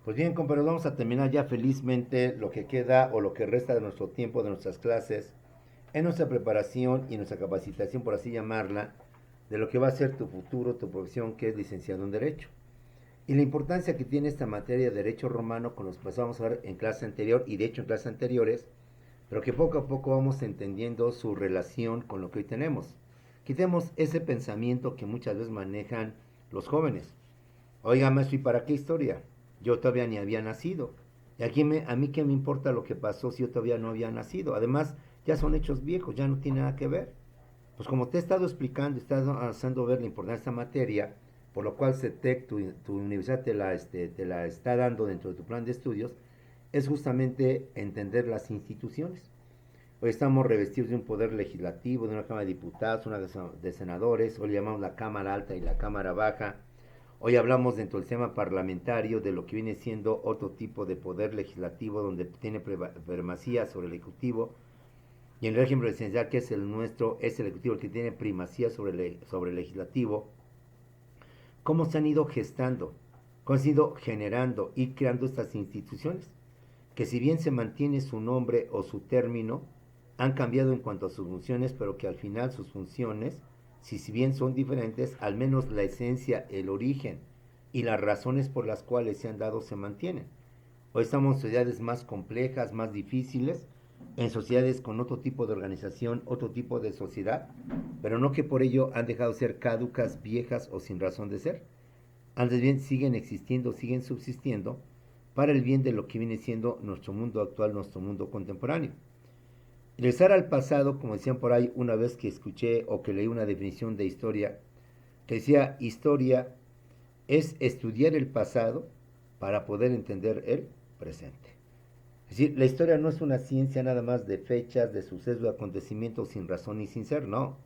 Pues bien, compañeros, vamos a terminar ya felizmente lo que queda o lo que resta de nuestro tiempo, de nuestras clases, en nuestra preparación y nuestra capacitación, por así llamarla, de lo que va a ser tu futuro, tu profesión, que es licenciado en Derecho. Y la importancia que tiene esta materia de Derecho Romano con los que pasamos a ver en clase anterior y de hecho en clases anteriores, pero que poco a poco vamos entendiendo su relación con lo que hoy tenemos. Quitemos ese pensamiento que muchas veces manejan los jóvenes. Oiga, maestro, ¿y para qué historia? Yo todavía ni había nacido. Y a mí qué me importa lo que pasó si yo todavía no había nacido. Además, ya son hechos viejos, ya no tiene nada que ver. Pues como te he estado explicando, he estado haciendo ver la importancia de esta materia, por lo cual CETEC, tu universidad te la está dando dentro de tu plan de estudios, es justamente entender las instituciones. Hoy estamos revestidos de un poder legislativo, de una Cámara de Diputados, una de senadores, hoy le llamamos la Cámara Alta y la Cámara Baja. Hoy hablamos dentro del sistema parlamentario de lo que viene siendo otro tipo de poder legislativo donde tiene primacía sobre el Ejecutivo, y en el régimen presidencial, que es el nuestro, es el Ejecutivo el que tiene primacía sobre el Legislativo. ¿Cómo se han ido gestando? ¿Cómo se han ido generando y creando estas instituciones? Que si bien se mantiene su nombre o su término, han cambiado en cuanto a sus funciones, pero que al final sus funciones, si bien son diferentes, al menos la esencia, el origen y las razones por las cuales se han dado se mantienen. Hoy estamos en sociedades más complejas, más difíciles, en sociedades con otro tipo de organización, otro tipo de sociedad, pero no que por ello han dejado de ser caducas, viejas o sin razón de ser. Antes bien, siguen existiendo, siguen subsistiendo para el bien de lo que viene siendo nuestro mundo actual, nuestro mundo contemporáneo. Regresar al pasado, como decían por ahí una vez que escuché o que leí una definición de historia, que decía, historia es estudiar el pasado para poder entender el presente. Es decir, la historia no es una ciencia nada más de fechas, de sucesos, de acontecimientos sin razón y sin ser, no.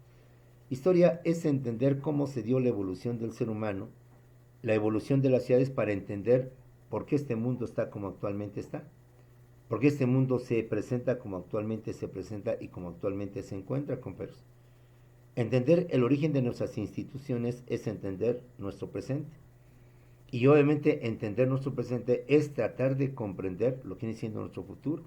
Historia es entender cómo se dio la evolución del ser humano, la evolución de las ciudades para entender por qué este mundo está como actualmente está, por qué este mundo se presenta como actualmente se presenta y como actualmente se encuentra, compañeros. Entender el origen de nuestras instituciones es entender nuestro presente. Y obviamente entender nuestro presente es tratar de comprender lo que viene siendo nuestro futuro.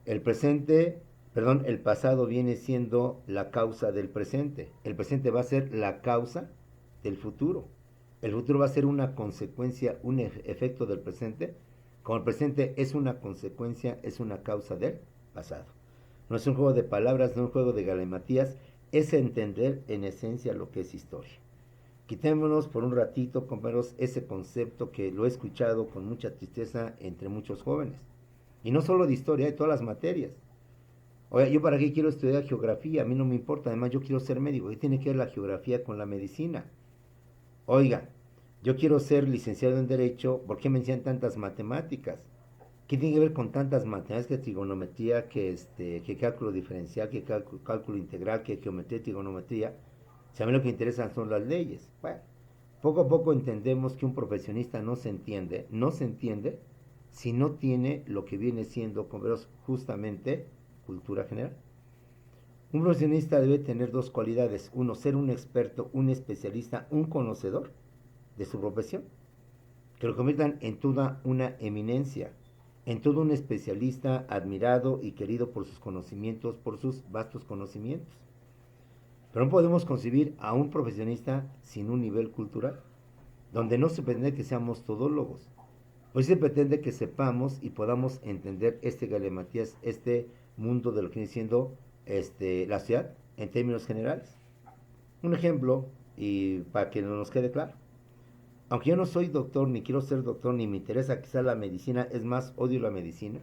El presente, perdón, el pasado viene siendo la causa del presente. El presente va a ser la causa del futuro. El futuro va a ser una consecuencia, un efecto del presente. Como el presente es una consecuencia, es una causa del pasado. No es un juego de palabras, no es un juego de galimatías, es entender en esencia lo que es historia. Quitémonos por un ratito, compañeros, ese concepto que lo he escuchado con mucha tristeza entre muchos jóvenes. Y no solo de historia, de todas las materias. Oiga, yo para qué quiero estudiar geografía, a mí no me importa, además yo quiero ser médico. ¿Qué tiene que ver la geografía con la medicina? Oiga, yo quiero ser licenciado en Derecho, ¿por qué me enseñan tantas matemáticas? ¿Qué tiene que ver con tantas matemáticas que trigonometría, que cálculo diferencial, que cálculo integral, que geometría y trigonometría? Si a mí lo que interesan son las leyes. Bueno, poco a poco entendemos que un profesionista no se entiende si no tiene lo que viene siendo, como vemos, justamente cultura general. Un profesionista debe tener dos cualidades: uno, ser un experto, un especialista, un conocedor de su profesión, que lo conviertan en toda una eminencia, en todo un especialista admirado y querido por sus conocimientos, por sus vastos conocimientos. Pero no podemos concebir a un profesionista sin un nivel cultural, donde no se pretende que seamos todólogos. Hoy se pretende que sepamos y podamos entender este galimatías, este mundo de lo que viene siendo la ciudad en términos generales. Un ejemplo, y para que nos quede claro. Aunque yo no soy doctor, ni quiero ser doctor, ni me interesa quizá la medicina, es más, odio la medicina.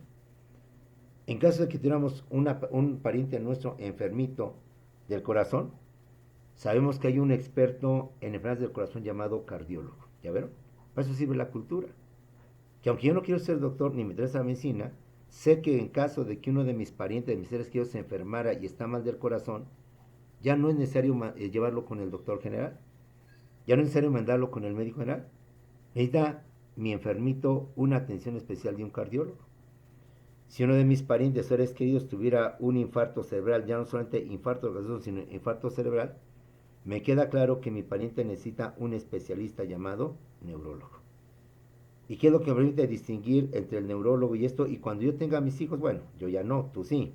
En caso de que tuviéramos un pariente nuestro enfermito del corazón, sabemos que hay un experto en enfermedades del corazón llamado cardiólogo. ¿Ya vieron? Para eso sirve la cultura. Que aunque yo no quiero ser doctor ni me interesa la medicina, sé que en caso de que uno de mis parientes, de mis seres queridos, se enfermara y está mal del corazón, ya no es necesario llevarlo con el doctor general, ya no es necesario mandarlo con el médico general. Necesita mi enfermito una atención especial de un cardiólogo. Si uno de mis parientes, seres queridos, tuviera un infarto cerebral, ya no solamente infarto del corazón, sino infarto cerebral, me queda claro que mi pariente necesita un especialista llamado neurólogo. ¿Y qué es lo que me permite distinguir entre el neurólogo y esto? Y cuando yo tenga a mis hijos, bueno, yo ya no, tú sí.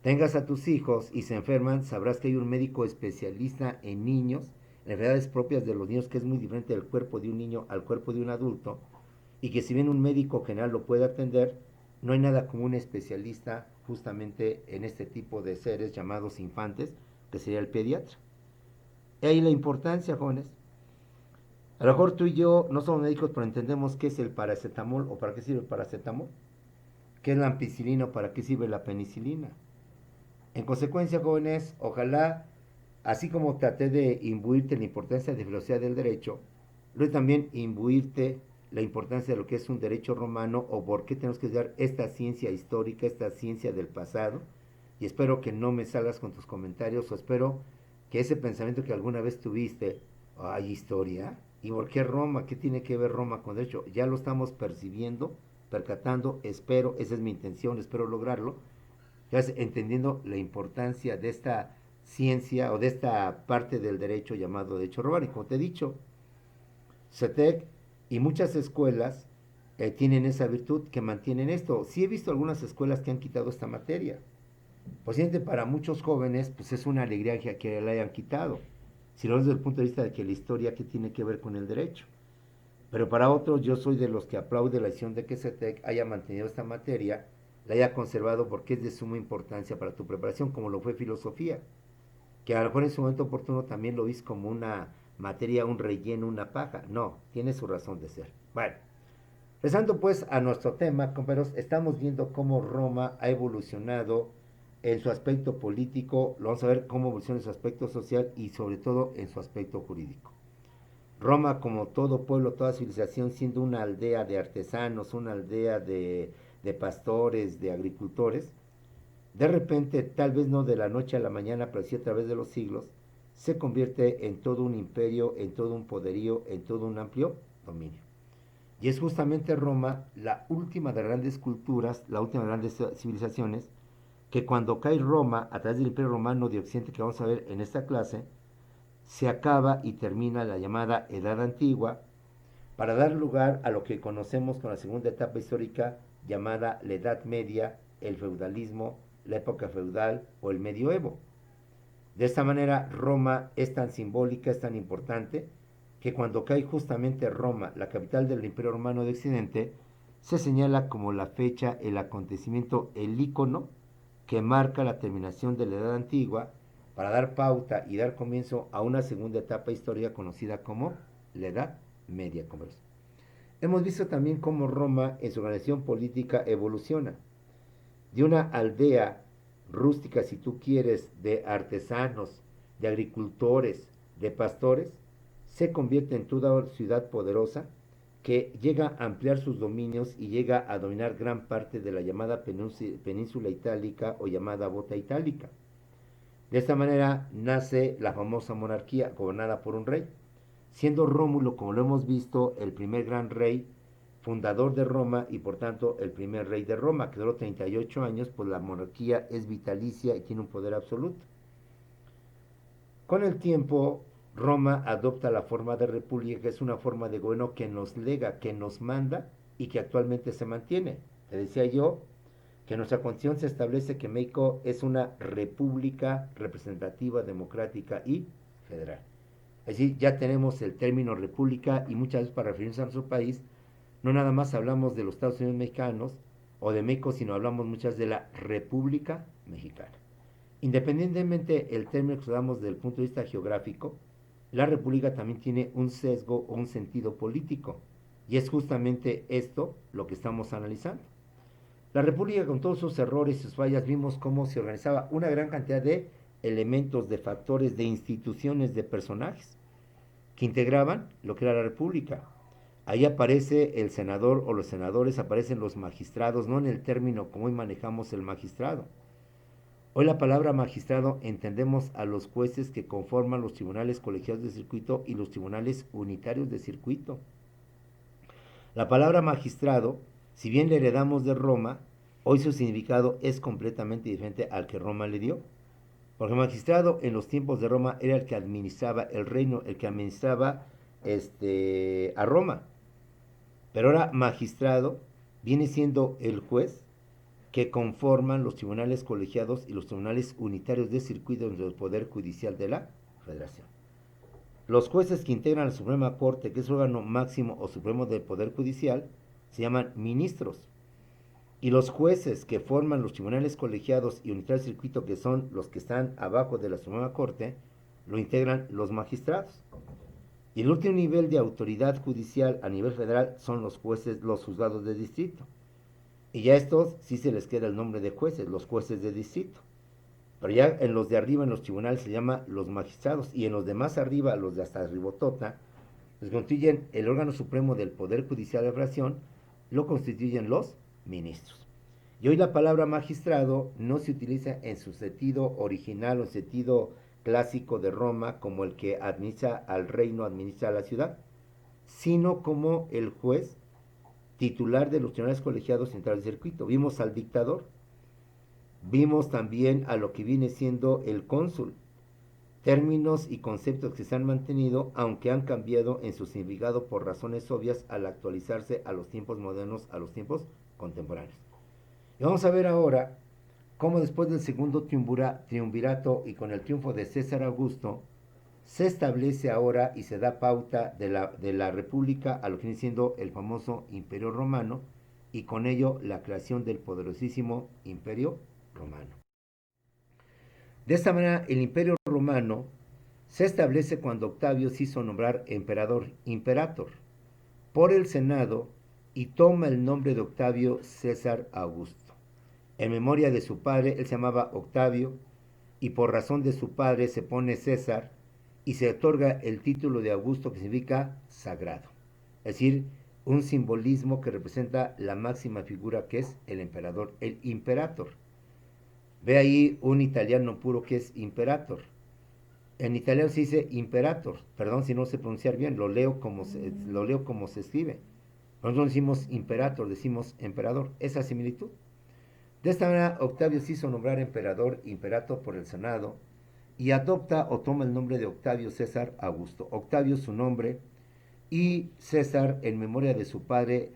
Tengas a tus hijos y se enferman, sabrás que hay un médico especialista en niños, en enfermedades propias de los niños, que es muy diferente del cuerpo de un niño al cuerpo de un adulto, y que si bien un médico general lo puede atender, no hay nada como un especialista justamente en este tipo de seres llamados infantes, que sería el pediatra. Y ahí la importancia, jóvenes. A lo mejor tú y yo no somos médicos, pero entendemos qué es el paracetamol o para qué sirve el paracetamol, qué es la ampicilina o para qué sirve la penicilina. En consecuencia, jóvenes, ojalá, así como traté de imbuirte la importancia de filosofía del derecho, luego también imbuirte la importancia de lo que es un derecho romano o por qué tenemos que estudiar esta ciencia histórica, esta ciencia del pasado. Y espero que no me salgas con tus comentarios o espero que ese pensamiento que alguna vez tuviste, hay historia, ¿y por qué Roma? ¿Qué tiene que ver Roma con derecho? Ya lo estamos percibiendo, percatando, espero, esa es mi intención, espero lograrlo, ya entendiendo la importancia de esta ciencia o de esta parte del derecho llamado derecho romano. Y como te he dicho, CETEC y muchas escuelas tienen esa virtud que mantienen esto. Sí he visto algunas escuelas que han quitado esta materia. Posiblemente para muchos jóvenes pues es una alegría que la hayan quitado. Si lo ves desde el punto de vista de que la historia que tiene que ver con el derecho. Pero para otros yo soy de los que aplaude la decisión de que CETEC haya mantenido esta materia, la haya conservado porque es de suma importancia para tu preparación, como lo fue filosofía, que a lo mejor en su momento oportuno también lo viste como una materia, un relleno, una paja. No, tiene su razón de ser. Bueno, regresando pues a nuestro tema, compañeros, estamos viendo cómo Roma ha evolucionado en su aspecto político, lo vamos a ver cómo evoluciona en su aspecto social y sobre todo en su aspecto jurídico. Roma, como todo pueblo, toda civilización, siendo una aldea de artesanos, una aldea de pastores, de agricultores, de repente, tal vez no de la noche a la mañana, pero sí a través de los siglos, se convierte en todo un imperio, en todo un poderío, en todo un amplio dominio. Y es justamente Roma la última de las grandes culturas, la última de las grandes civilizaciones, que cuando cae Roma, a través del Imperio Romano de Occidente que vamos a ver en esta clase, se acaba y termina la llamada Edad Antigua para dar lugar a lo que conocemos con la segunda etapa histórica llamada la Edad Media, el feudalismo, la época feudal o el medioevo. De esta manera, Roma es tan simbólica, es tan importante, que cuando cae justamente Roma, la capital del Imperio Romano de Occidente, se señala como la fecha, el acontecimiento, el ícono que marca la terminación de la Edad Antigua para dar pauta y dar comienzo a una segunda etapa histórica conocida como la Edad Media. Hemos visto también cómo Roma en su organización política evoluciona de una aldea rústica, si tú quieres, de artesanos, de agricultores, de pastores, se convierte en toda ciudad poderosa que llega a ampliar sus dominios y llega a dominar gran parte de la llamada península itálica o llamada bota itálica. De esta manera nace la famosa monarquía gobernada por un rey, siendo Rómulo, como lo hemos visto, el primer gran rey, fundador de Roma y por tanto el primer rey de Roma, que duró 38 años, pues la monarquía es vitalicia y tiene un poder absoluto. Con el tiempo, Roma adopta la forma de república, que es una forma de gobierno que nos lega, que nos manda y que actualmente se mantiene. Te decía yo que en nuestra constitución se establece que México es una república representativa, democrática y federal. Es decir, ya tenemos el término república y muchas veces para referirnos a nuestro país, no nada más hablamos de los Estados Unidos mexicanos o de México, sino hablamos muchas de la República Mexicana. Independientemente el término que usamos desde el punto de vista geográfico, la república también tiene un sesgo o un sentido político. Y es justamente esto lo que estamos analizando. La república, con todos sus errores y sus fallas, vimos cómo se organizaba una gran cantidad de elementos, de factores, de instituciones, de personajes que integraban lo que era la república. Ahí aparece el senador o los senadores, aparecen los magistrados, no en el término como hoy manejamos el magistrado. Hoy la palabra magistrado entendemos a los jueces que conforman los tribunales colegiados de circuito y los tribunales unitarios de circuito. La palabra magistrado, si bien le heredamos de Roma, hoy su significado es completamente diferente al que Roma le dio. Porque el magistrado en los tiempos de Roma era el que administraba el reino, el que administraba a Roma. Pero ahora magistrado viene siendo el juez que conforman los tribunales colegiados y los tribunales unitarios de circuito del Poder Judicial de la Federación. Los jueces que integran la Suprema Corte, que es el órgano máximo o supremo del Poder Judicial, se llaman ministros. Y los jueces que forman los tribunales colegiados y unitarios de circuito, que son los que están abajo de la Suprema Corte, lo integran los magistrados. Y el último nivel de autoridad judicial a nivel federal son los jueces, los juzgados de distrito. Y ya estos sí se les queda el nombre de jueces, los jueces de distrito. Pero ya en los de arriba, en los tribunales, se llama los magistrados. Y en los de más arriba, los de hasta Ribotota, los constituyen el órgano supremo del Poder Judicial de la Federación, lo constituyen los ministros. Y hoy la palabra magistrado no se utiliza en su sentido original o sentido clásico de Roma, como el que administra al reino, administra a la ciudad, sino como el juez titular de los tribunales colegiados centrales del circuito. Vimos al dictador, vimos también a lo que viene siendo el cónsul, términos y conceptos que se han mantenido, aunque han cambiado en su significado por razones obvias al actualizarse a los tiempos modernos, a los tiempos contemporáneos. Y vamos a ver ahora cómo después del segundo triunvirato y con el triunfo de César Augusto, se establece ahora y se da pauta de la República a lo que viene siendo el famoso Imperio Romano y con ello la creación del poderosísimo Imperio Romano. De esta manera, el Imperio Romano se establece cuando Octavio se hizo nombrar emperador, imperator, por el Senado y toma el nombre de Octavio César Augusto. En memoria de su padre, él se llamaba Octavio y por razón de su padre se pone César y se otorga el título de Augusto, que significa sagrado. Es decir, un simbolismo que representa la máxima figura que es el emperador, el imperator. Ve ahí un italiano puro que es imperator. En italiano se dice imperator, perdón si no sé pronunciar bien, lo leo como se escribe. Nosotros no decimos imperator, decimos emperador, esa similitud. De esta manera, Octavio se hizo nombrar emperador, imperator por el Senado, y adopta o toma el nombre de Octavio César Augusto. Octavio es su nombre, y César en memoria de su padre,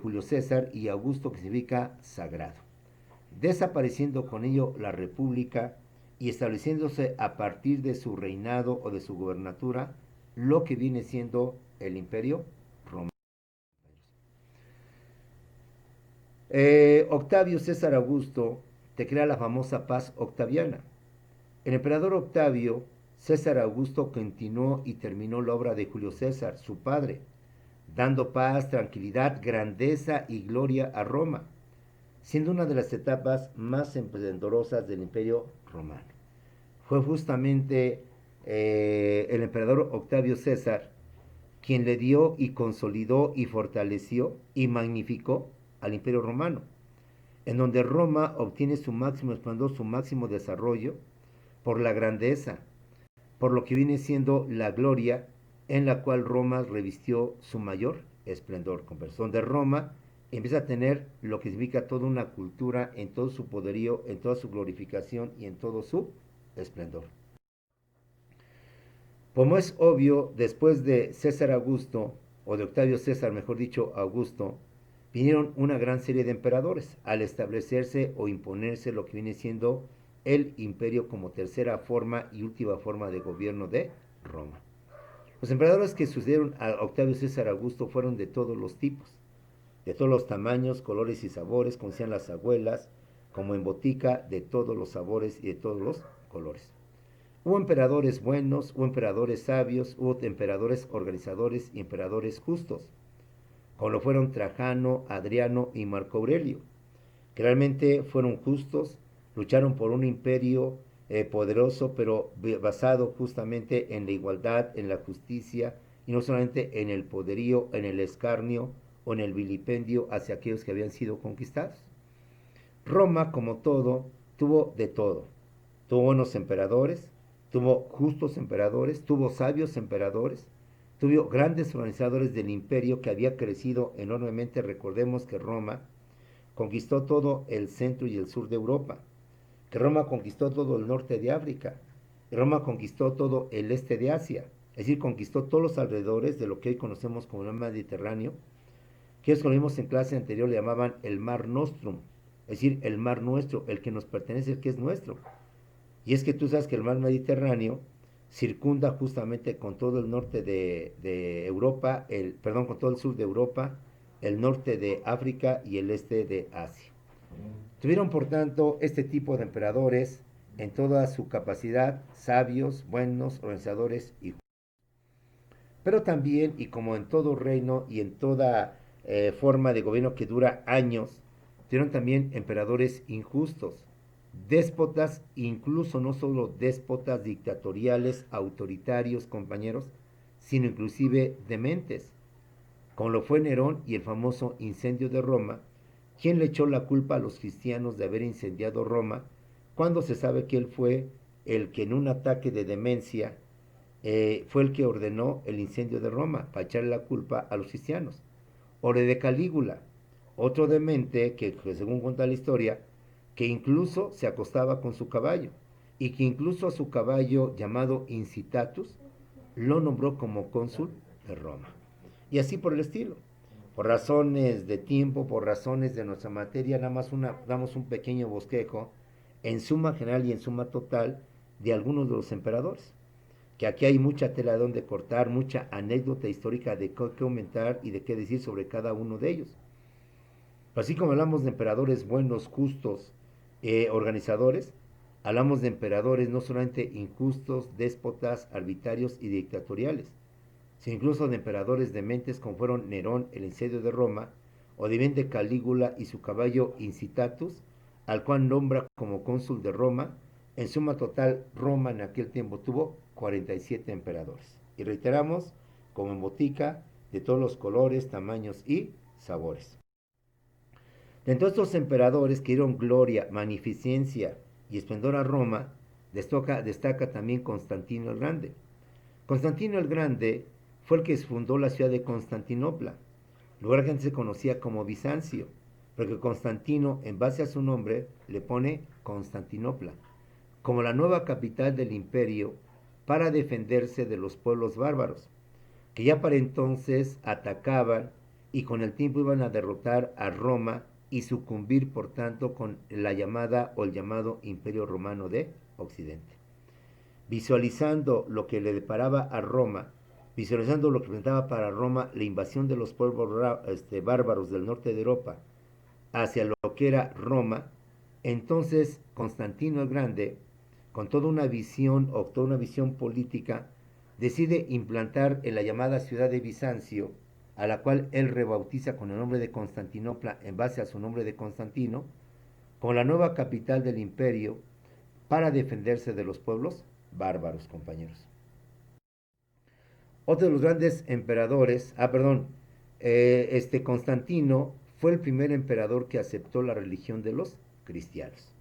Julio César, y Augusto, que significa sagrado. Desapareciendo con ello la república y estableciéndose a partir de su reinado o de su gobernatura lo que viene siendo el imperio romano. Octavio César Augusto te crea la famosa paz octaviana. El emperador Octavio César Augusto continuó y terminó la obra de Julio César, su padre, dando paz, tranquilidad, grandeza y gloria a Roma, siendo una de las etapas más esplendorosas del imperio romano. Fue justamente el emperador Octavio César quien le dio y consolidó y fortaleció y magnificó al imperio romano, en donde Roma obtiene su máximo esplendor, su máximo desarrollo, por la grandeza, por lo que viene siendo la gloria en la cual Roma revistió su mayor esplendor, donde Roma empieza a tener lo que significa toda una cultura en todo su poderío, en toda su glorificación y en todo su esplendor. Como es obvio, después de César Augusto, o de Octavio César, mejor dicho, Augusto, vinieron una gran serie de emperadores al establecerse o imponerse lo que viene siendo el imperio como tercera forma y última forma de gobierno de Roma. Los emperadores que sucedieron a Octavio César Augusto fueron de todos los tipos, de todos los tamaños, colores y sabores, como decían las abuelas, como en botica, de todos los sabores y de todos los colores. Hubo emperadores buenos, hubo emperadores sabios, hubo emperadores organizadores y emperadores justos, como lo fueron Trajano, Adriano y Marco Aurelio, que realmente fueron justos, lucharon por un imperio poderoso, pero basado justamente en la igualdad, en la justicia, y no solamente en el poderío, en el escarnio o en el vilipendio hacia aquellos que habían sido conquistados. Roma, como todo, tuvo de todo. Tuvo buenos emperadores, tuvo justos emperadores, tuvo sabios emperadores, tuvo grandes organizadores del imperio que había crecido enormemente. Recordemos que Roma conquistó todo el centro y el sur de Europa, que Roma conquistó todo el norte de África, que Roma conquistó todo el este de Asia, es decir, conquistó todos los alrededores de lo que hoy conocemos como el Mediterráneo, que es, como vimos en clase anterior, le llamaban el Mar Nostrum, es decir, el mar nuestro, el que nos pertenece, el que es nuestro. Y es que tú sabes que el mar Mediterráneo circunda justamente con todo el norte de Europa, perdón, con todo el sur de Europa, el norte de África y el este de Asia. Tuvieron, por tanto, este tipo de emperadores en toda su capacidad, sabios, buenos, organizadores y justos. Pero también, y como en todo reino y en toda forma de gobierno que dura años, tuvieron también emperadores injustos, déspotas, incluso no solo déspotas dictatoriales, autoritarios, compañeros, sino inclusive dementes, como lo fue Nerón y el famoso incendio de Roma, quien le echó la culpa a los cristianos de haber incendiado Roma, cuando se sabe que él fue el que en un ataque de demencia fue el que ordenó el incendio de Roma para echarle la culpa a los cristianos. O de Calígula, otro demente que según cuenta la historia, que incluso se acostaba con su caballo y que incluso a su caballo llamado Incitatus lo nombró como cónsul de Roma. Y así por el estilo. Por razones de tiempo, por razones de nuestra materia, nada más damos un pequeño bosquejo en suma general y en suma total de algunos de los emperadores. Que aquí hay mucha tela de donde cortar, mucha anécdota histórica de qué aumentar y de qué decir sobre cada uno de ellos. Así como hablamos de emperadores buenos, justos, organizadores, hablamos de emperadores no solamente injustos, déspotas, arbitrarios y dictatoriales, sino incluso de emperadores dementes como fueron Nerón, el incendio de Roma, o de Calígula y su caballo Incitatus, al cual nombra como cónsul de Roma. En suma total, Roma en aquel tiempo tuvo 47 emperadores. Y reiteramos, como en botica, de todos los colores, tamaños y sabores. De todos estos emperadores que dieron gloria, magnificencia y esplendor a Roma, destaca también Constantino el Grande. Constantino el Grande fue el que fundó la ciudad de Constantinopla, lugar que antes se conocía como Bizancio, pero que Constantino, en base a su nombre, le pone Constantinopla, como la nueva capital del imperio para defenderse de los pueblos bárbaros, que ya para entonces atacaban y con el tiempo iban a derrotar a Roma y sucumbir, por tanto, con la llamada o el llamado Imperio Romano de Occidente. Visualizando lo que le deparaba a Roma, visualizando lo que representaba para Roma la invasión de los pueblos bárbaros del norte de Europa hacia lo que era Roma, entonces Constantino el Grande, con toda una visión o toda una visión política, decide implantar en la llamada ciudad de Bizancio, a la cual él rebautiza con el nombre de Constantinopla en base a su nombre de Constantino, como la nueva capital del imperio para defenderse de los pueblos bárbaros, compañeros. Otro de los grandes emperadores, Constantino fue el primer emperador que aceptó la religión de los cristianos.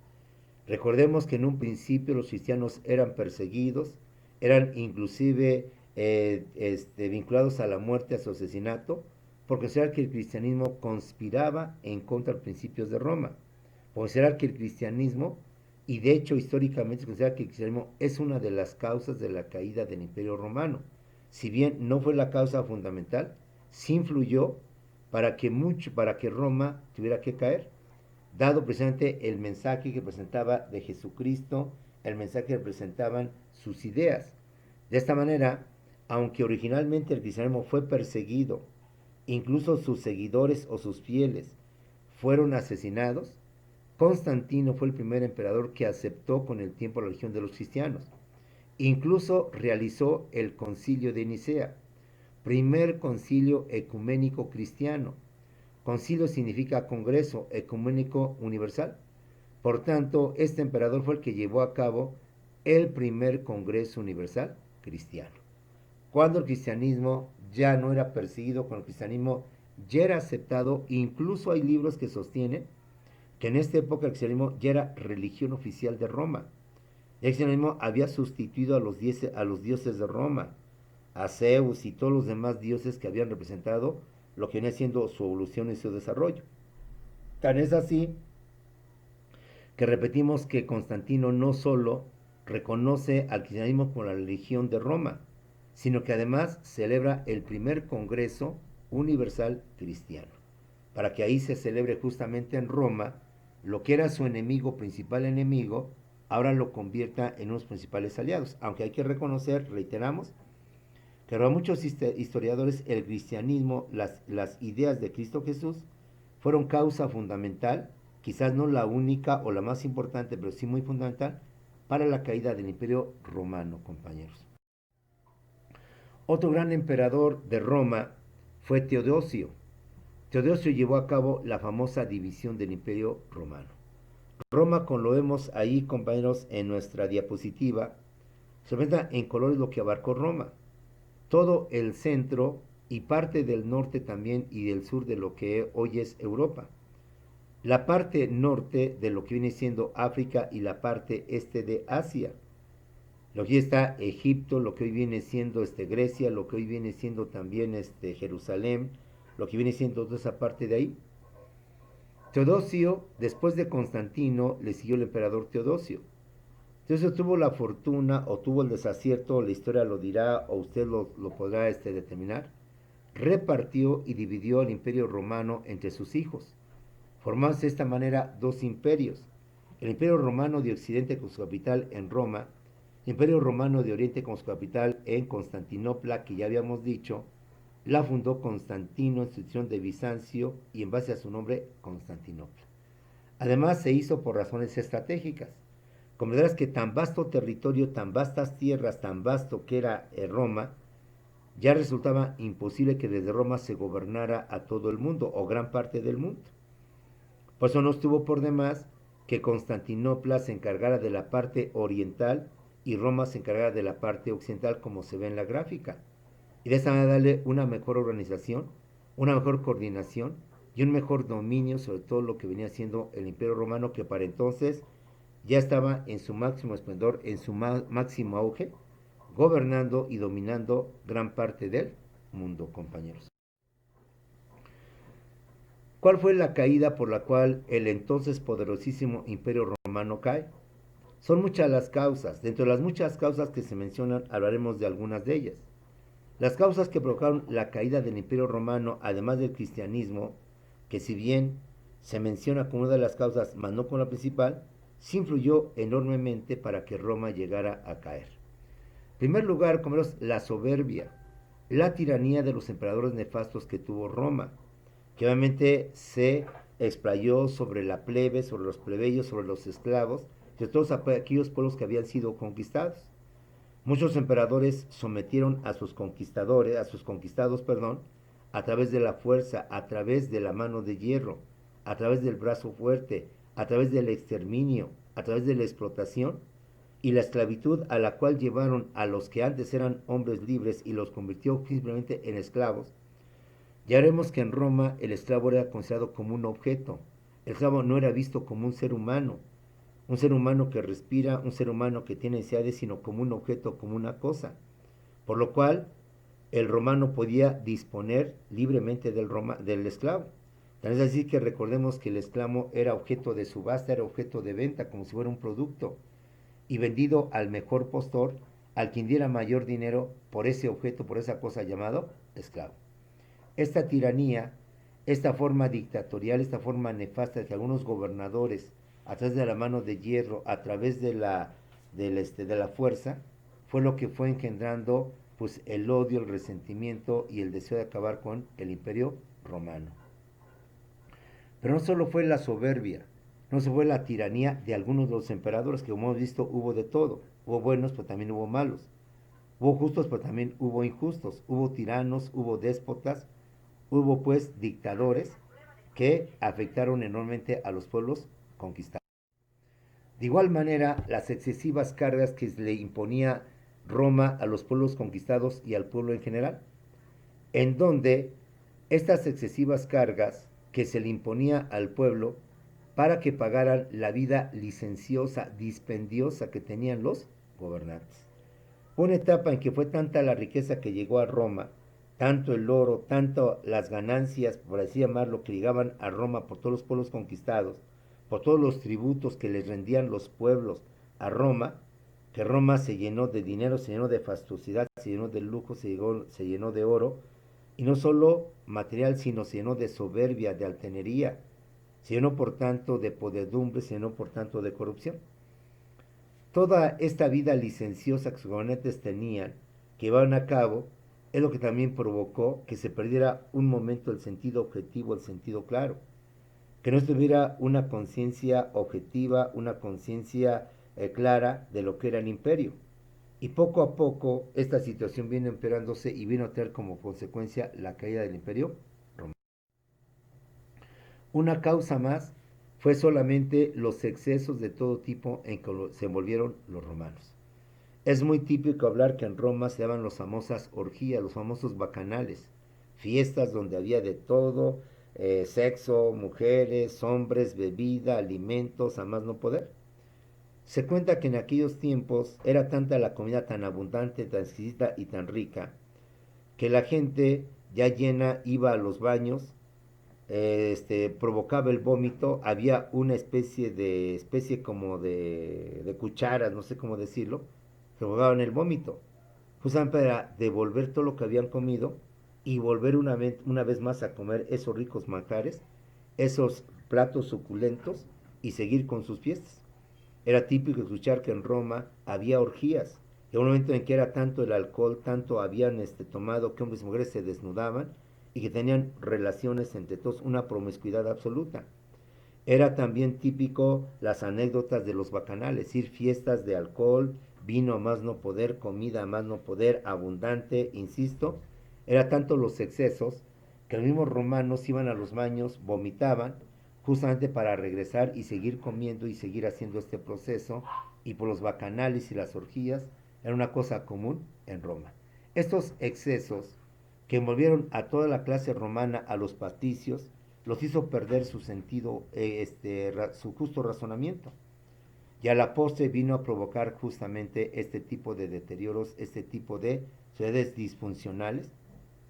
Recordemos que en un principio los cristianos eran perseguidos, eran inclusive vinculados a la muerte, a su asesinato, porque considerar que el cristianismo conspiraba en contra de los principios de Roma. Considerar que el cristianismo, y de hecho históricamente se considera que el cristianismo es una de las causas de la caída del Imperio Romano. Si bien no fue la causa fundamental, sí influyó para que Roma tuviera que caer, dado precisamente el mensaje que presentaba de Jesucristo, el mensaje que presentaban sus ideas. De esta manera, aunque originalmente el cristianismo fue perseguido, incluso sus seguidores o sus fieles fueron asesinados, Constantino fue el primer emperador que aceptó con el tiempo la religión de los cristianos. Incluso realizó el concilio de Nicea, primer concilio ecuménico cristiano. Concilio significa congreso ecuménico universal. Por tanto, este emperador fue el que llevó a cabo el primer congreso universal cristiano. Cuando el cristianismo ya no era perseguido, cuando el cristianismo ya era aceptado, incluso hay libros que sostienen que en esta época el cristianismo ya era religión oficial de Roma. El cristianismo había sustituido a los dioses de Roma, a Zeus y todos los demás dioses que habían representado lo que viene siendo su evolución y su desarrollo. Tan es así que repetimos que Constantino no solo reconoce al cristianismo como la religión de Roma, sino que además celebra el primer Congreso Universal Cristiano. para que ahí se celebre justamente en Roma lo que era su enemigo, principal enemigo, ahora lo convierta en unos principales aliados. Aunque hay que reconocer, reiteramos, que para muchos historiadores el cristianismo, las ideas de Cristo Jesús, fueron causa fundamental, quizás no la única o la más importante, pero sí muy fundamental, para la caída del Imperio Romano, compañeros. Otro gran emperador de Roma fue Teodosio. Teodosio llevó a cabo la famosa división del Imperio Romano. Roma, como lo vemos ahí, compañeros, en nuestra diapositiva, se presenta en colores lo que abarcó Roma. Todo el centro y parte del norte también y del sur de lo que hoy es Europa. La parte norte de lo que viene siendo África y la parte este de Asia. Lo que está Egipto, lo que hoy viene siendo Grecia, lo que hoy viene siendo también Jerusalén, lo que viene siendo toda esa parte de ahí. Teodosio, después de Constantino, le siguió el emperador Teodosio. Entonces tuvo la fortuna o tuvo el desacierto, la historia lo dirá o usted lo podrá determinar, repartió y dividió el imperio romano entre sus hijos, formándose de esta manera dos imperios, el imperio romano de Occidente con su capital en Roma, el imperio romano de Oriente con su capital en Constantinopla, que ya habíamos dicho, la fundó Constantino, institución de Bizancio, y en base a su nombre, Constantinopla. Además se hizo por razones estratégicas. Comprenderás que tan vasto territorio, tan vastas tierras, tan vasto que era Roma, ya resultaba imposible que desde Roma se gobernara a todo el mundo o gran parte del mundo. Por eso no estuvo por demás que Constantinopla se encargara de la parte oriental y Roma se encargara de la parte occidental, como se ve en la gráfica. Y de esa manera darle una mejor organización, una mejor coordinación y un mejor dominio sobre todo lo que venía siendo el Imperio Romano, que para entonces ya estaba en su máximo esplendor, en su máximo auge, gobernando y dominando gran parte del mundo, compañeros. ¿Cuál fue la caída por la cual el entonces poderosísimo Imperio Romano cae? Son muchas las causas. Dentro de las muchas causas que se mencionan, hablaremos de algunas de ellas. Las causas que provocaron la caída del Imperio Romano, además del cristianismo, que si bien se menciona como una de las causas, mas no como la principal, sí influyó enormemente para que Roma llegara a caer. En primer lugar, como vemos, la soberbia, la tiranía de los emperadores nefastos que tuvo Roma, que obviamente se explayó sobre la plebe, sobre los plebeyos, sobre los esclavos, de todos aquellos pueblos que habían sido conquistados. Muchos emperadores sometieron a sus conquistadores, a sus conquistados, perdón, a través de la fuerza, a través de la mano de hierro, a través del brazo fuerte, a través del exterminio, a través de la explotación y la esclavitud a la cual llevaron a los que antes eran hombres libres y los convirtió simplemente en esclavos. Ya veremos que en Roma el esclavo era considerado como un objeto. El esclavo no era visto como un ser humano que respira, un ser humano que tiene necesidades, sino como un objeto, como una cosa. Por lo cual, el romano podía disponer libremente del esclavo. Es decir, que recordemos que el esclavo era objeto de subasta, era objeto de venta, como si fuera un producto, y vendido al mejor postor, al quien diera mayor dinero por ese objeto, por esa cosa llamado esclavo. Esta tiranía, esta forma dictatorial, esta forma nefasta de que algunos gobernadores, a través de la mano de hierro, a través de la fuerza, fue lo que fue engendrando pues, el odio, el resentimiento y el deseo de acabar con el Imperio Romano. Pero no solo fue la soberbia, no solo fue la tiranía de algunos de los emperadores, que como hemos visto hubo de todo. Hubo buenos, pero también hubo malos. Hubo justos, pero también hubo injustos. Hubo tiranos, hubo déspotas, hubo pues dictadores que afectaron enormemente a los pueblos conquistados. De igual manera, las excesivas cargas que le imponía Roma a los pueblos conquistados y al pueblo en general, en donde estas excesivas cargas que se le imponía al pueblo para que pagaran la vida licenciosa, dispendiosa que tenían los gobernantes. Una etapa en que fue tanta la riqueza que llegó a Roma, tanto el oro, tanto las ganancias, por así llamarlo, que llegaban a Roma por todos los pueblos conquistados, por todos los tributos que les rendían los pueblos a Roma, que Roma se llenó de dinero, se llenó de fastuosidad, se llenó de lujo, se llenó de oro, y no solo material, sino se llenó de soberbia, de altanería, se llenó por tanto de podredumbre, se llenó por tanto de corrupción. Toda esta vida licenciosa que sus gobernantes tenían, que llevaban a cabo, es lo que también provocó que se perdiera un momento el sentido objetivo, el sentido claro, que no tuviera una conciencia objetiva, una conciencia clara de lo que era el imperio. Y poco a poco esta situación viene empeorándose y vino a tener como consecuencia la caída del imperio romano. Una causa más fue solamente los excesos de todo tipo en que se envolvieron los romanos. Es muy típico hablar que en Roma se daban las famosas orgías, los famosos bacanales, fiestas donde había de todo, sexo, mujeres, hombres, bebida, alimentos, a más no poder. Se cuenta que en aquellos tiempos era tanta la comida tan abundante, tan exquisita y tan rica, que la gente ya llena iba a los baños, provocaba el vómito, había una especie como de cucharas, no sé cómo decirlo, provocaban el vómito, justamente para devolver todo lo que habían comido y volver una vez más a comer esos ricos manjares, esos platos suculentos y seguir con sus fiestas. Era típico escuchar que en Roma había orgías. En un momento en que era tanto el alcohol, tanto habían tomado que hombres y mujeres se desnudaban y que tenían relaciones entre todos, una promiscuidad absoluta. Era también típico las anécdotas de los bacanales, ir fiestas de alcohol, vino a más no poder, comida a más no poder, abundante, insisto. Era tanto los excesos que los mismos romanos iban a los baños, vomitaban, justamente para regresar y seguir comiendo y seguir haciendo este proceso, y por los bacanales y las orgías era una cosa común en Roma. Estos excesos que envolvieron a toda la clase romana, a los patricios, los hizo perder su sentido, su justo razonamiento. Y a la postre vino a provocar justamente este tipo de deterioros, este tipo de sociedades disfuncionales,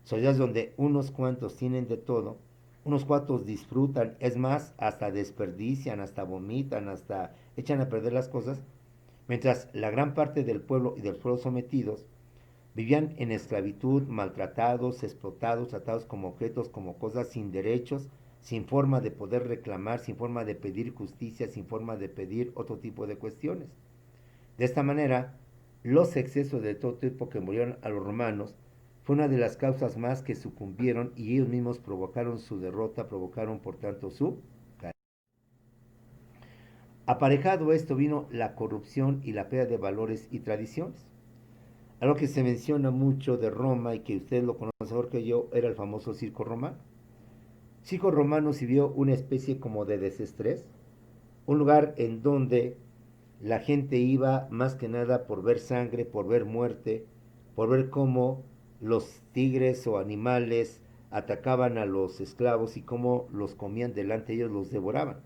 sociedades donde unos cuantos tienen de todo, unos cuantos disfrutan, es más, hasta desperdician, hasta vomitan, hasta echan a perder las cosas, mientras la gran parte del pueblo y de los pueblos sometidos vivían en esclavitud, maltratados, explotados, tratados como objetos, como cosas sin derechos, sin forma de poder reclamar, sin forma de pedir justicia, sin forma de pedir otro tipo de cuestiones. De esta manera, los excesos de todo tipo que murieron a los romanos fue una de las causas más que sucumbieron y ellos mismos provocaron su derrota, provocaron por tanto su caída. Aparejado esto vino la corrupción y la pérdida de valores y tradiciones. Algo que se menciona mucho de Roma y que usted lo conoce mejor que yo era el famoso circo romano. Circo romano sirvió una especie como de desestrés, un lugar en donde la gente iba más que nada por ver sangre, por ver muerte, por ver cómo los tigres o animales atacaban a los esclavos y cómo los comían delante de ellos, los devoraban.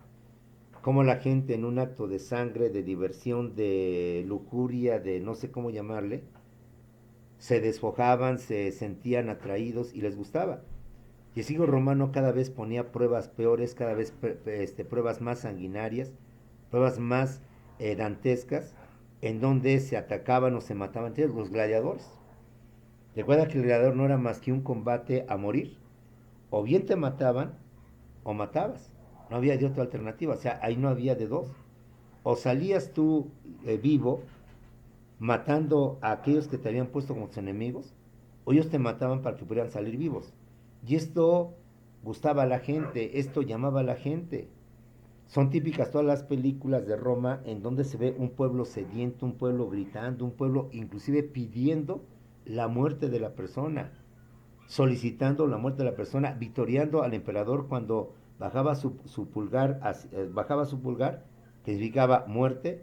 Cómo la gente en un acto de sangre, de diversión, de lujuria, de no sé cómo llamarle, se despojaban, se sentían atraídos y les gustaba. Y el siglo romano cada vez ponía pruebas peores, cada vez pruebas más sanguinarias, pruebas más dantescas, en donde se atacaban o se mataban entre los gladiadores. Recuerda que el gladiador no era más que un combate a morir. O bien te mataban o matabas. No había de otra alternativa, o sea, ahí no había de dos. O salías tú vivo matando a aquellos que te habían puesto como tus enemigos, o ellos te mataban para que pudieran salir vivos. Y esto gustaba a la gente, esto llamaba a la gente. Son típicas todas las películas de Roma en donde se ve un pueblo sediento, un pueblo gritando, un pueblo inclusive pidiendo la muerte de la persona, solicitando la muerte de la persona, victoriando al emperador cuando bajaba su pulgar, que significaba muerte,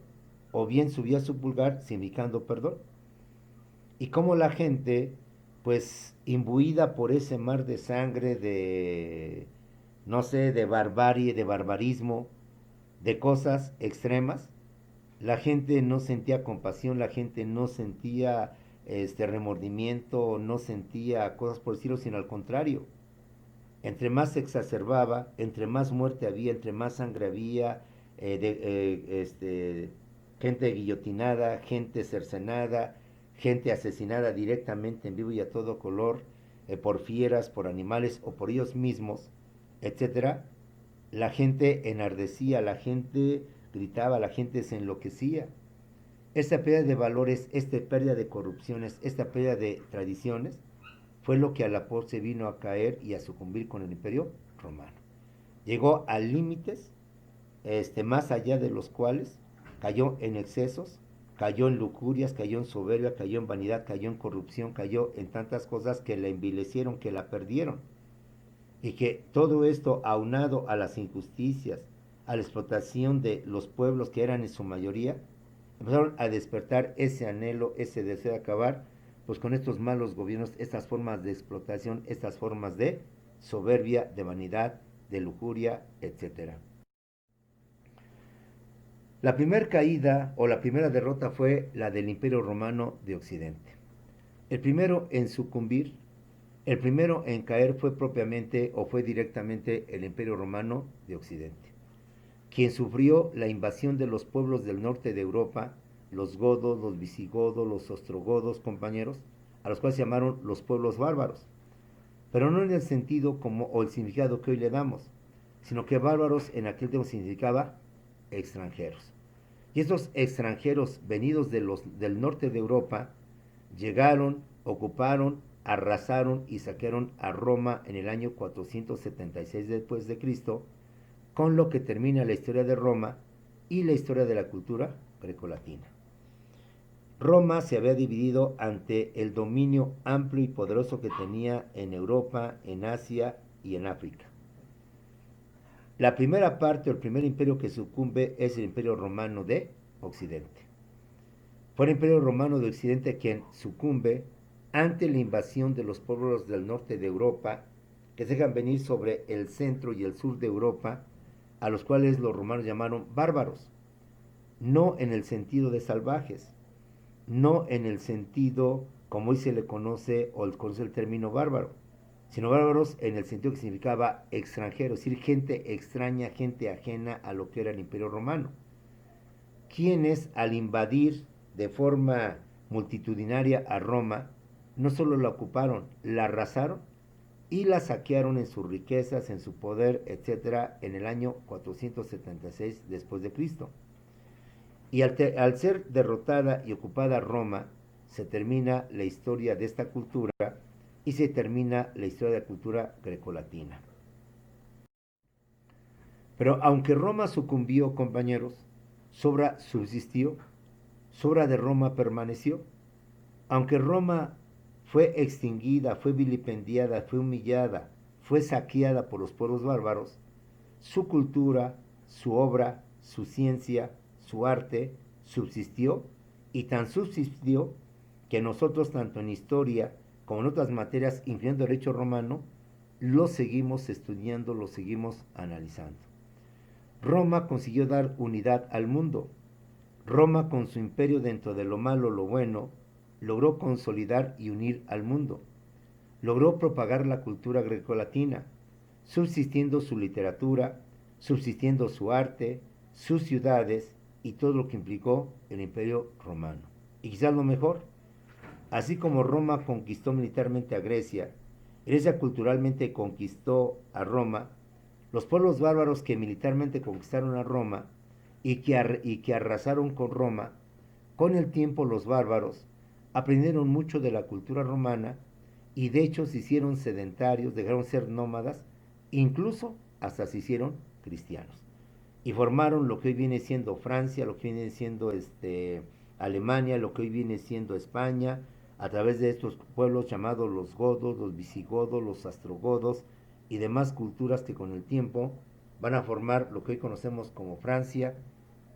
o bien subía su pulgar significando perdón. Y cómo la gente, pues imbuida por ese mar de sangre, de, no sé, de barbarie, de barbarismo, de cosas extremas, la gente no sentía compasión, la gente no sentía remordimiento, no sentía cosas por decirlo, sino al contrario. Entre más se exacerbaba, entre más muerte había, entre más sangre había, gente guillotinada, gente cercenada, gente asesinada directamente en vivo y a todo color, por fieras, por animales o por ellos mismos, etcétera, la gente enardecía, la gente gritaba, la gente se enloquecía. Esta pérdida de valores, esta pérdida de corrupciones, esta pérdida de tradiciones, fue lo que a la postre vino a caer y a sucumbir con el Imperio Romano. Llegó a límites más allá de los cuales cayó en excesos, cayó en lujurias, cayó en soberbia, cayó en vanidad, cayó en corrupción, cayó en tantas cosas que la envilecieron, que la perdieron. Y que todo esto, aunado a las injusticias, a la explotación de los pueblos que eran en su mayoría, empezaron a despertar ese anhelo, ese deseo de acabar pues con estos malos gobiernos, estas formas de explotación, estas formas de soberbia, de vanidad, de lujuria, etcétera. La primera caída o la primera derrota fue la del Imperio Romano de Occidente. El primero en sucumbir, el primero en caer fue propiamente o fue directamente el Imperio Romano de Occidente, quien sufrió la invasión de los pueblos del norte de Europa, los godos, los visigodos, los ostrogodos, compañeros, a los cuales se llamaron los pueblos bárbaros, pero no en el sentido como o el significado que hoy le damos, sino que bárbaros en aquel tiempo significaba extranjeros. Y estos extranjeros venidos del norte de Europa llegaron, ocuparon, arrasaron y saquearon a Roma en el año 476 después de Cristo, con lo que termina la historia de Roma y la historia de la cultura grecolatina. Roma se había dividido ante el dominio amplio y poderoso que tenía en Europa, en Asia y en África. La primera parte o el primer imperio que sucumbe es el Imperio Romano de Occidente. Fue el Imperio Romano de Occidente quien sucumbe ante la invasión de los pueblos del norte de Europa, que se dejan venir sobre el centro y el sur de Europa, a los cuales los romanos llamaron bárbaros, no en el sentido de salvajes, no en el sentido como hoy se le conoce o conoce el término bárbaro, sino bárbaros en el sentido que significaba extranjero, es decir, gente extraña, gente ajena a lo que era el Imperio Romano, quienes al invadir de forma multitudinaria a Roma, no solo la ocuparon, la arrasaron y la saquearon en sus riquezas, en su poder, etcétera, en el año 476 después de Cristo. Y al ser derrotada y ocupada Roma, se termina la historia de esta cultura y se termina la historia de la cultura grecolatina. Pero aunque Roma sucumbió, compañeros, sobra subsistió, sobra de Roma permaneció. Aunque Roma fue extinguida, fue vilipendiada, fue humillada, fue saqueada por los pueblos bárbaros, su cultura, su obra, su ciencia, su arte subsistió y tan subsistió que nosotros tanto en historia como en otras materias, incluyendo derecho romano, lo seguimos estudiando, lo seguimos analizando. Roma consiguió dar unidad al mundo. Roma, con su imperio dentro de lo malo, lo bueno, logró consolidar y unir al mundo. Logró propagar la cultura grecolatina, subsistiendo su literatura, subsistiendo su arte, sus ciudades y todo lo que implicó el imperio romano. Y quizás lo mejor, así como Roma conquistó militarmente a Grecia, Grecia culturalmente conquistó a Roma, los pueblos bárbaros que militarmente conquistaron a Roma y que arrasaron con Roma, con el tiempo los bárbaros aprendieron mucho de la cultura romana y de hecho se hicieron sedentarios, dejaron de ser nómadas, incluso hasta se hicieron cristianos. Y formaron lo que hoy viene siendo Francia, lo que viene siendo Alemania, lo que hoy viene siendo España, a través de estos pueblos llamados los godos, los visigodos, los astrogodos y demás culturas que con el tiempo van a formar lo que hoy conocemos como Francia,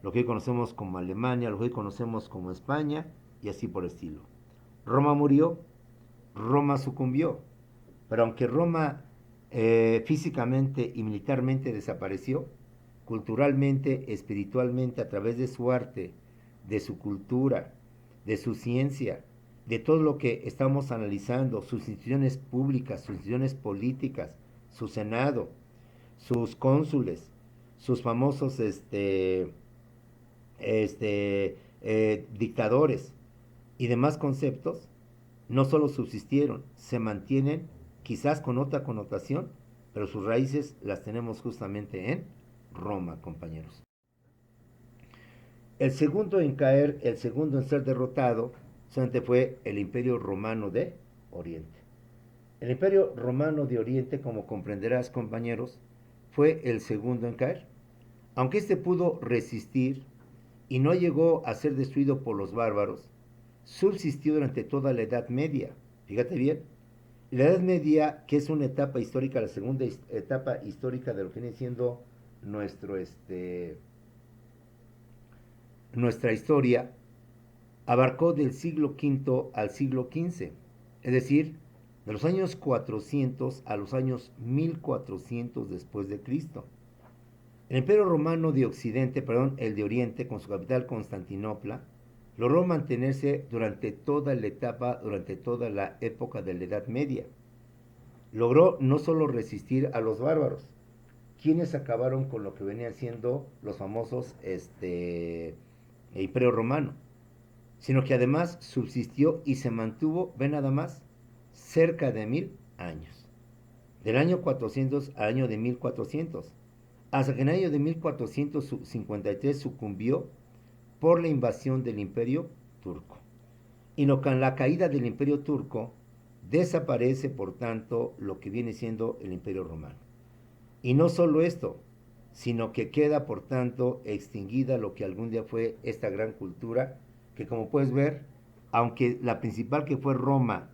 lo que hoy conocemos como Alemania, lo que hoy conocemos como España y así por el estilo. Roma murió, Roma sucumbió, pero aunque Roma físicamente y militarmente desapareció, culturalmente, espiritualmente, a través de su arte, de su cultura, de su ciencia, de todo lo que estamos analizando, sus instituciones públicas, sus instituciones políticas, su Senado, sus cónsules, sus famosos dictadores y demás conceptos, no solo subsistieron, se mantienen quizás con otra connotación, pero sus raíces las tenemos justamente en Roma, compañeros. El segundo en caer, el segundo en ser derrotado, solamente fue el Imperio Romano de Oriente. El Imperio Romano de Oriente, como comprenderás, compañeros, fue el segundo en caer. Aunque este pudo resistir y no llegó a ser destruido por los bárbaros, subsistió durante toda la Edad Media. Fíjate bien, la Edad Media, que es una etapa histórica, la segunda etapa histórica de lo que viene siendo nuestro, nuestra historia, abarcó del siglo V al siglo XV, es decir, de los años 400 a los años 1400 después de Cristo. El Imperio Romano de Occidente, perdón, el de Oriente, con su capital Constantinopla, logró mantenerse durante toda la etapa, durante toda la época de la Edad Media. Logró no solo resistir a los bárbaros, quienes acabaron con lo que venían siendo los famosos Imperio Romano, sino que además subsistió y se mantuvo, ven nada más, cerca de 1000 años. Del año 400 al año de 1400, hasta que en el año de 1453 sucumbió por la invasión del Imperio Turco. Y con la caída del Imperio Turco, desaparece, por tanto, lo que viene siendo el Imperio Romano. Y no solo esto, sino que queda, por tanto, extinguida lo que algún día fue esta gran cultura, que como puedes ver, aunque la principal, que fue Roma,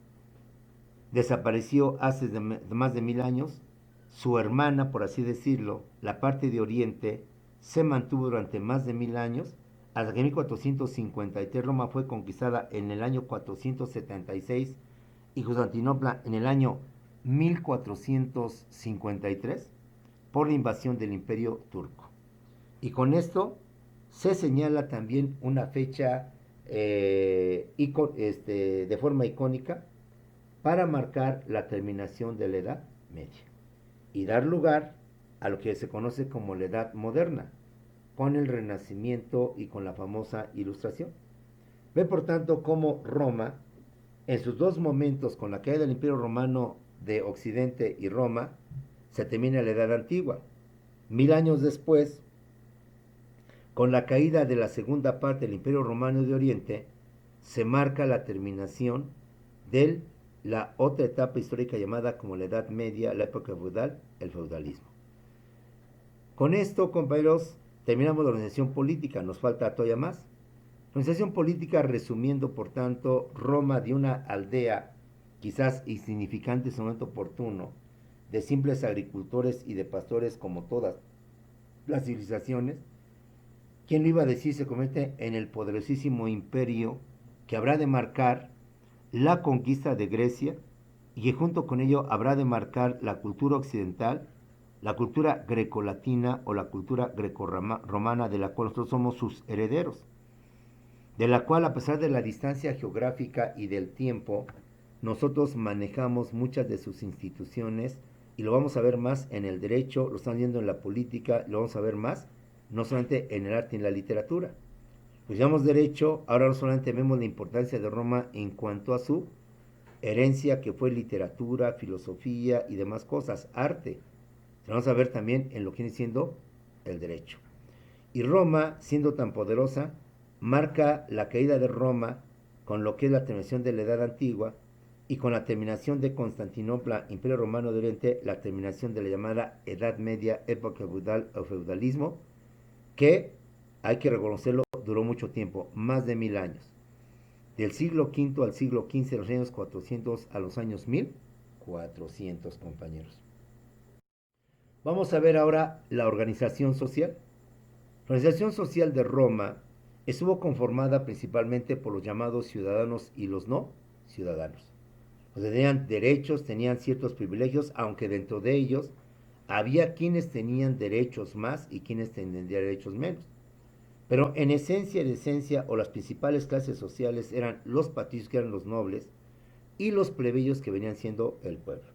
desapareció hace más de 1000 años, su hermana, por así decirlo, la parte de Oriente, se mantuvo durante más de 1000 años, hasta que en 1453 Roma fue conquistada en el año 476 y Constantinopla en el año 1453 por la invasión del Imperio Turco. Y con esto se señala también una fecha de forma icónica para marcar la terminación de la Edad Media y dar lugar a lo que se conoce como la Edad Moderna, con el Renacimiento y con la famosa Ilustración. Ve por tanto cómo Roma, en sus dos momentos, con la caída del Imperio Romano de Occidente y Roma, se termina la Edad Antigua. 1000 años después, con la caída de la segunda parte del Imperio Romano de Oriente, se marca la terminación de la otra etapa histórica llamada como la Edad Media, la época feudal, el feudalismo. Con esto, compañeros, terminamos la organización política, nos falta todavía más. La organización política, resumiendo, por tanto, Roma, de una aldea quizás insignificante en su momento oportuno, de simples agricultores y de pastores como todas las civilizaciones, ¿quién lo iba a decir? Se convierte en el poderosísimo imperio que habrá de marcar la conquista de Grecia y que junto con ello habrá de marcar la cultura occidental, la cultura grecolatina o la cultura grecorromana, de la cual nosotros somos sus herederos, de la cual, a pesar de la distancia geográfica y del tiempo, nosotros manejamos muchas de sus instituciones, y lo vamos a ver más en el derecho, lo estamos viendo en la política, lo vamos a ver más no solamente en el arte y en la literatura. Pues llamamos derecho, ahora no solamente vemos la importancia de Roma en cuanto a su herencia, que fue literatura, filosofía y demás cosas, arte. Lo vamos a ver también en lo que viene siendo el derecho. Y Roma, siendo tan poderosa, marca la caída de Roma con lo que es la terminación de la Edad Antigua, y con la terminación de Constantinopla, Imperio Romano de Oriente, la terminación de la llamada Edad Media, época feudal o feudalismo, que, hay que reconocerlo, duró mucho tiempo, más de 1000 años. Del siglo V al siglo XV, los años 400 a los años 1400, compañeros. Vamos a ver ahora la organización social. La organización social de Roma estuvo conformada principalmente por los llamados ciudadanos y los no ciudadanos. Pues tenían derechos, tenían ciertos privilegios, aunque dentro de ellos había quienes tenían derechos más y quienes tenían derechos menos. Pero en esencia, o las principales clases sociales eran los patricios, que eran los nobles, y los plebeyos, que venían siendo el pueblo.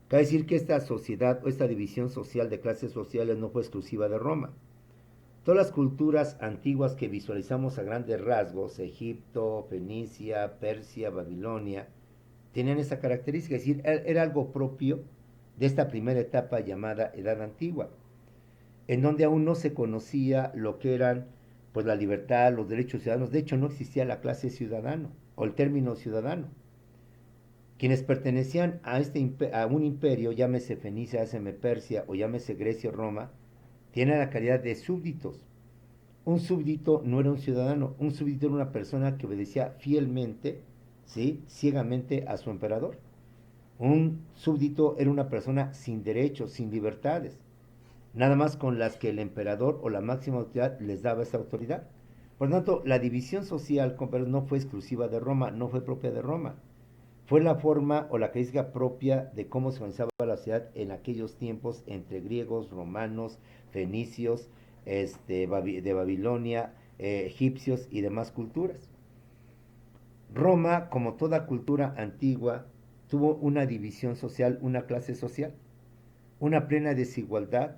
Cabe decir que esta sociedad o esta división social de clases sociales no fue exclusiva de Roma. Todas las culturas antiguas que visualizamos a grandes rasgos, Egipto, Fenicia, Persia, Babilonia, tenían esa característica, es decir, era algo propio de esta primera etapa llamada Edad Antigua, en donde aún no se conocía lo que eran pues la libertad, los derechos ciudadanos. De hecho, no existía la clase ciudadano o el término ciudadano. Quienes pertenecían a un imperio, llámese Fenicia, llámese Persia o llámese Grecia o Roma, tienen la calidad de súbditos. Un súbdito no era un ciudadano, un súbdito era una persona que obedecía fielmente, ¿sí?, ciegamente a su emperador. Un súbdito era una persona sin derechos, sin libertades, nada más con las que el emperador o la máxima autoridad les daba esa autoridad. Por lo tanto, la división social, compañeros, no fue exclusiva de Roma, no fue propia de Roma. Fue la forma o la característica propia de cómo se organizaba la sociedad en aquellos tiempos entre griegos, romanos, fenicios, de Babilonia, egipcios y demás culturas. Roma, como toda cultura antigua, tuvo una división social, una clase social, una plena desigualdad,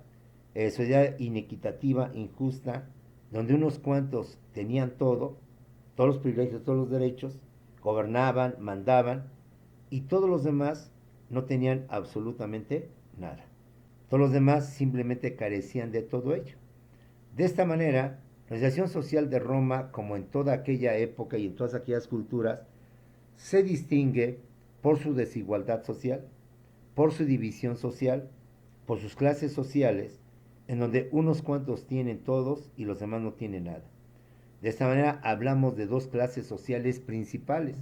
sociedad inequitativa, injusta, donde unos cuantos tenían todo, todos los privilegios, todos los derechos, gobernaban, mandaban, y todos los demás no tenían absolutamente nada. Todos los demás simplemente carecían de todo ello. De esta manera, la organización social de Roma, como en toda aquella época y en todas aquellas culturas, se distingue por su desigualdad social, por su división social, por sus clases sociales, en donde unos cuantos tienen todos y los demás no tienen nada. De esta manera hablamos de dos clases sociales principales: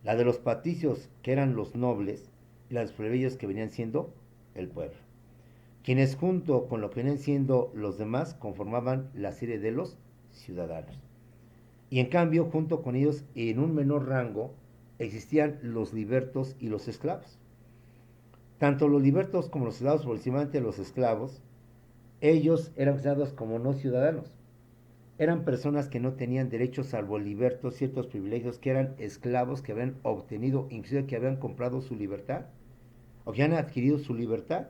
la de los patricios, que eran los nobles, y la de los plebeyos, que venían siendo el pueblo, quienes junto con lo que venían siendo los demás conformaban la serie de los ciudadanos. Y en cambio, junto con ellos, en un menor rango, existían los libertos y los esclavos. Tanto los libertos como los esclavos, principalmente los esclavos, ellos eran considerados como no ciudadanos. Eran personas que no tenían derechos salvo libertos, ciertos privilegios, que eran esclavos que habían obtenido, inclusive que habían comprado su libertad, o que han adquirido su libertad,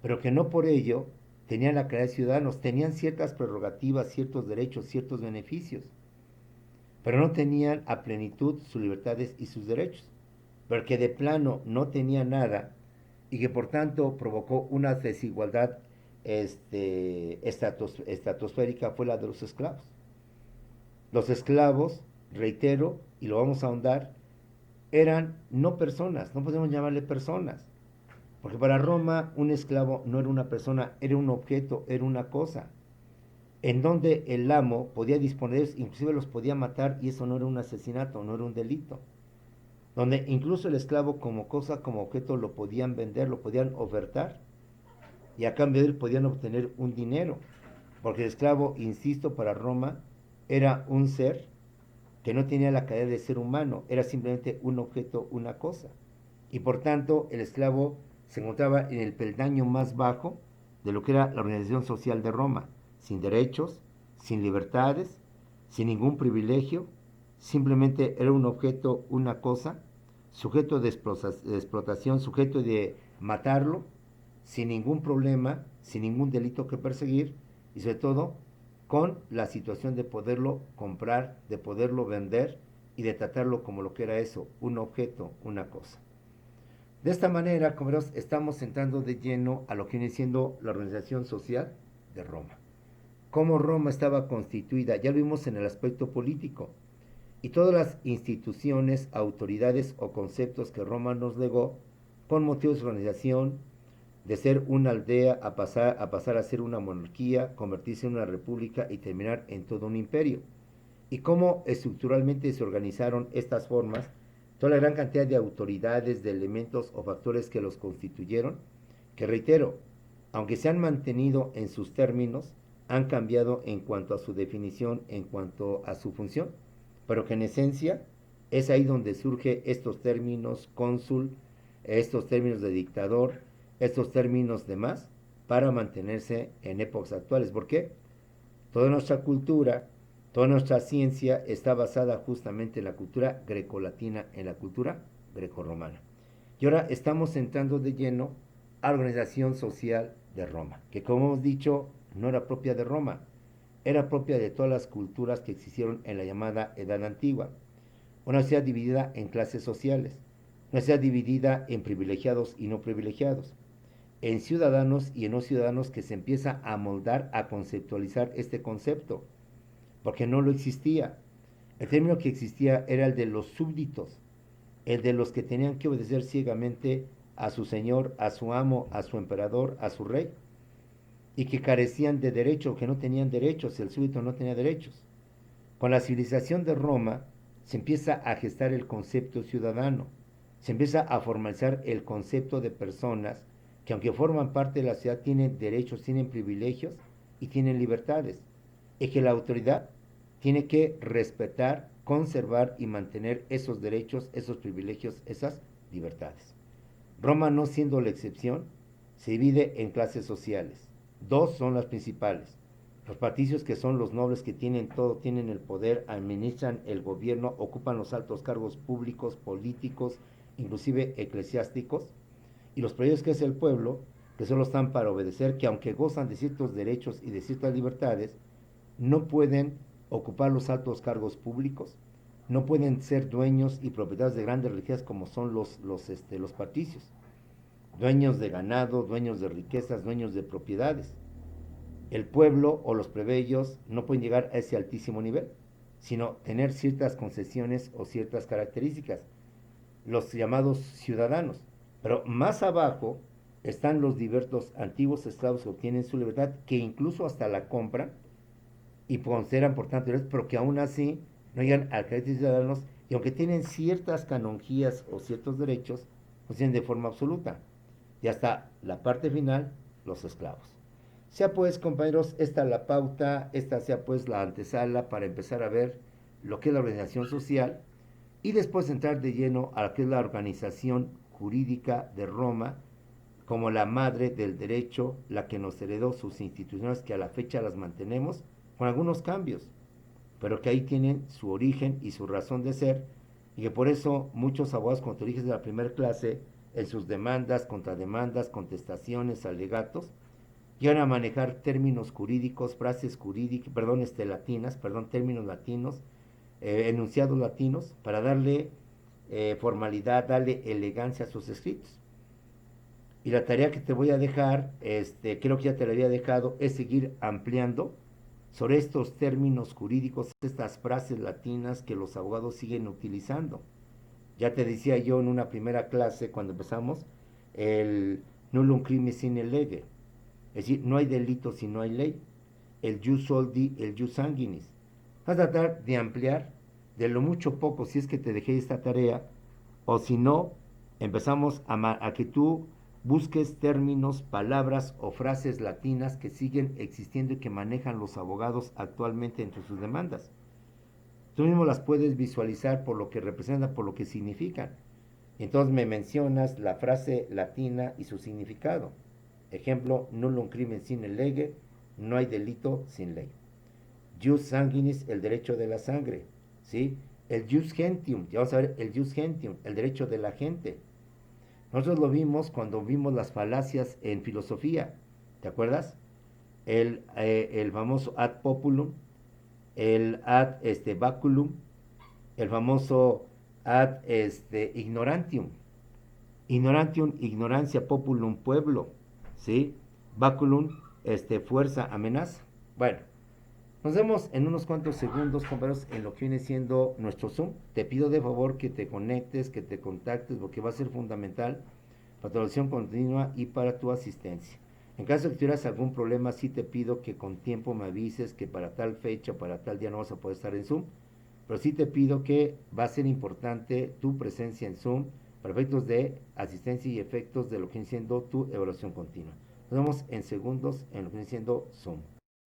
pero que no por ello tenían la calidad de ciudadanos. Tenían ciertas prerrogativas, ciertos derechos, ciertos beneficios, pero no tenían a plenitud sus libertades y sus derechos, porque de plano no tenía nada, y que por tanto provocó una desigualdad estratosférica, fue la de los esclavos. Los esclavos, reitero, y lo vamos a ahondar, eran no personas, no podemos llamarle personas, porque para Roma un esclavo no era una persona, era un objeto, era una cosa, en donde el amo podía disponer, inclusive los podía matar, y eso no era un asesinato, no era un delito. Donde incluso el esclavo como cosa, como objeto, lo podían vender, lo podían ofertar, y a cambio de él podían obtener un dinero, porque el esclavo, insisto, para Roma era un ser que no tenía la calidad de ser humano, era simplemente un objeto, una cosa, y por tanto el esclavo se encontraba en el peldaño más bajo de lo que era la organización social de Roma, sin derechos, sin libertades, sin ningún privilegio, simplemente era un objeto, una cosa, sujeto de explotación, sujeto de matarlo, sin ningún problema, sin ningún delito que perseguir, y sobre todo con la situación de poderlo comprar, de poderlo vender y de tratarlo como lo que era eso, un objeto, una cosa. De esta manera, como verás, estamos entrando de lleno a lo que viene siendo la organización social de Roma. Cómo Roma estaba constituida, ya lo vimos en el aspecto político, y todas las instituciones, autoridades o conceptos que Roma nos legó con motivo de su organización, de ser una aldea a pasar a ser una monarquía, convertirse en una república y terminar en todo un imperio. Y cómo estructuralmente se organizaron estas formas, toda la gran cantidad de autoridades, de elementos o factores que los constituyeron, que reitero, aunque se han mantenido en sus términos, han cambiado en cuanto a su definición, en cuanto a su función, pero que en esencia es ahí donde surge estos términos cónsul, estos términos de dictador, estos términos demás, para mantenerse en épocas actuales. ¿Por qué? Toda nuestra cultura, toda nuestra ciencia está basada justamente en la cultura grecolatina, en la cultura grecorromana. Y ahora estamos entrando de lleno a la organización social de Roma, que como hemos dicho, no era propia de Roma, era propia de todas las culturas que existieron en la llamada Edad Antigua. Una sociedad dividida en clases sociales, una sociedad dividida en privilegiados y no privilegiados, en ciudadanos y en no ciudadanos, que se empieza a moldar, a conceptualizar este concepto, porque no lo existía. El término que existía era el de los súbditos, el de los que tenían que obedecer ciegamente a su señor, a su amo, a su emperador, a su rey, y que carecían de derecho, que no tenían derechos, el súbdito no tenía derechos. Con la civilización de Roma se empieza a gestar el concepto ciudadano, se empieza a formalizar el concepto de personas que, aunque forman parte de la sociedad, tienen derechos, tienen privilegios y tienen libertades, y que la autoridad tiene que respetar, conservar y mantener esos derechos, esos privilegios, esas libertades. Roma, no siendo la excepción, se divide en clases sociales. Dos son las principales: los patricios, que son los nobles que tienen todo, tienen el poder, administran el gobierno, ocupan los altos cargos públicos, políticos, inclusive eclesiásticos; y los plebeyos, que es el pueblo, que solo están para obedecer, que aunque gozan de ciertos derechos y de ciertas libertades, no pueden ocupar los altos cargos públicos, no pueden ser dueños y propietarios de grandes riquezas como son los patricios, dueños de ganado, dueños de riquezas, dueños de propiedades. El pueblo o los plebeyos no pueden llegar a ese altísimo nivel, sino tener ciertas concesiones o ciertas características, los llamados ciudadanos. Pero más abajo están los diversos antiguos esclavos que obtienen su libertad, que incluso hasta la compran y consideran por tanto, pero que aún así no llegan al carácter de ciudadanos, y aunque tienen ciertas canonjías o ciertos derechos, no tienen de forma absoluta. Y hasta la parte final, los esclavos. Sea pues, compañeros, esta la pauta, esta sea pues la antesala para empezar a ver lo que es la organización social, y después entrar de lleno a lo que es la organización jurídica de Roma, como la madre del derecho, la que nos heredó sus instituciones, que a la fecha las mantenemos, con algunos cambios, pero que ahí tienen su origen y su razón de ser, y que por eso muchos abogados, como te dije de la primera clase, en sus demandas, contrademandas, contestaciones, alegatos, llegan a manejar términos jurídicos, frases jurídicas, términos latinos, enunciados latinos, para darle formalidad, darle elegancia a sus escritos. Y la tarea que te voy a dejar, creo que ya te la había dejado, es seguir ampliando sobre estos términos jurídicos, estas frases latinas que los abogados siguen utilizando. Ya te decía yo en una primera clase, cuando empezamos, el nullum crimen sine lege, es decir, no hay delito si no hay ley. El jus soldi, el jus sanguinis. Vas a tratar de ampliar de lo mucho poco, si es que te dejé esta tarea, o si no, empezamos a que tú busques términos, palabras o frases latinas que siguen existiendo y que manejan los abogados actualmente entre sus demandas. Tú mismo las puedes visualizar por lo que representan, por lo que significan. Entonces me mencionas la frase latina y su significado. Ejemplo: nullum crimen sine lege, no hay delito sin ley. Jus sanguinis, el derecho de la sangre, ¿sí? El jus gentium, ya vamos a ver el jus gentium, el derecho de la gente. Nosotros lo vimos cuando vimos las falacias en filosofía, ¿te acuerdas? El famoso ad populum, el ad baculum, el famoso ad ignorantium. Ignorantium, ignorancia; populum, pueblo, ¿sí? Baculum, fuerza, amenaza. Bueno, nos vemos en unos cuantos segundos, compañeros, en lo que viene siendo nuestro Zoom. Te pido de favor que te conectes, que te contactes, porque va a ser fundamental para tu evaluación continua y para tu asistencia. En caso de que tuvieras algún problema, sí te pido que con tiempo me avises que para tal fecha, para tal día no vas a poder estar en Zoom, pero sí te pido que va a ser importante tu presencia en Zoom para efectos de asistencia y efectos de lo que viene siendo tu evaluación continua. Nos vemos en segundos en lo que viene siendo Zoom.